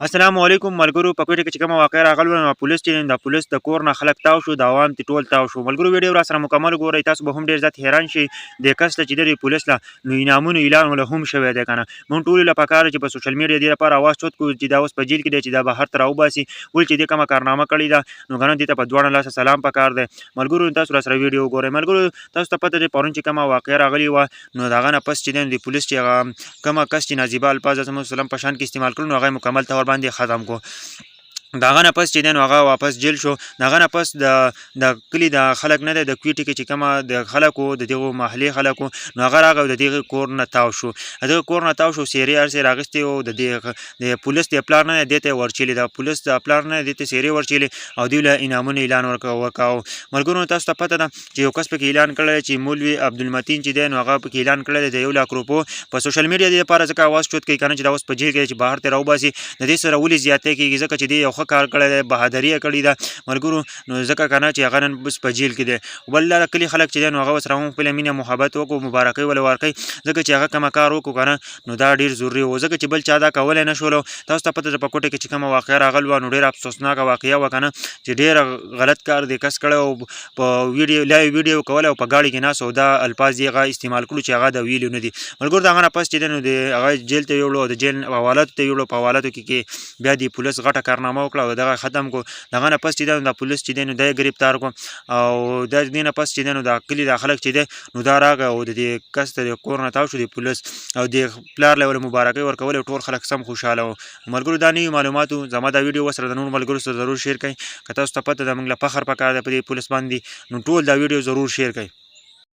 السلام علیکم ملګرو په کوټه کې چې کومه واقعه راغله نو پولیس چې د پولیس د کور نه خلک تاو شو د عوام ته ټول تاو شو ملګرو ویډیو را سره مکمل ګورئ تاسو به هم ډیر زیات حیران شئ د کس ته چې د پولیس له نو انعامونو اعلان ولا هم شوی دی کنه مونږ ټول له پکاره چې په سوشل میډیا دی لپاره आवाज چوت کو چې دا اوس په جیل کې دی چې دا بهر تر او باسي ول چې د کومه کارنامه کړی دا نو غنه دي ته په دوه لاس سلام پکار دی ملګرو تاسو را سره ویډیو ګورئ ملګرو تاسو ته پته دی پرون چې کومه واقعه راغلی و نو دا غنه پس چې د پولیس چې کومه کس چې نازیبه الفاظ سلام په شان کې استعمال کړو نو هغه مکمل تور باندې ختم کو داغه نه پس چې دین هغه واپس جیل شو داغه نه پس د کلی د خلک نه د کوټی کې چې کومه د خلکو د دغه محلي خلکو نو هغه راغو د دغه کور نه تاو شو دغه کور نه تاو شو سیری ارسه راغستی او د پولیس د پلان نه دته ورچلی د پولیس د پلان نه دته سیری ورچلی او دیول انعامونه اعلان وکاو ملګرو تاسو ته پته ده چې یو کس په اعلان کړل چې مولوی عبدالمتین چې دین هغه په اعلان کړل د 1 لک روپو په سوشل میډیا د لپاره ځکه आवाज چوت کوي کنه چې دا اوس په جیل کې چې بهر ته راو باسي د دې سره ولې زیاتې کیږي ځکه چې دی یو کار کړی بهادری کړی دا ملګرو نو ځکه کنه چې هغه نن بس په جیل کې دی ولله کلی خلک چې نو هغه سره هم په مینه محبت وکړو مبارکي ول ورکي ځکه چې هغه کوم کار وکړو کنه نو دا ډیر ضروری و ځکه چې بل چا دا کول نه شول تاسو ته پته په کوټه کې چې کوم واقعیا راغل و نو ډیر افسوسناک واقعیا وکنه چې ډیر غلط کار دی کس کړو په ویډیو لایو ویډیو کول او په گاډي کې نه سودا الفاظ یې استعمال کړو چې هغه د ویلو نه دي ملګرو دا غنه پس چې نو دی هغه جیل ته ویلو د جیل حوالت ته ویلو په حوالت کې بیا دی پولیس غټه کارنامه وکړه او دغه ختم کو دغه نه پس چې د پولیس چې د گرفتار کو او د دې نه پس چې د کلی د خلک چې د نو دا راغ او د کس ته کور نه تاو شو د پولیس او د پلار له مبارکي ورکول ټول خلک سم خوشاله ملګرو دا نوی معلوماتو زما دا ویډیو سره د نور ملګرو سره ضرور شیر کړئ که تاسو ته پته د موږ له فخر پکار د پولیس باندې نو ټول دا ویډیو ضرور شیر کړئ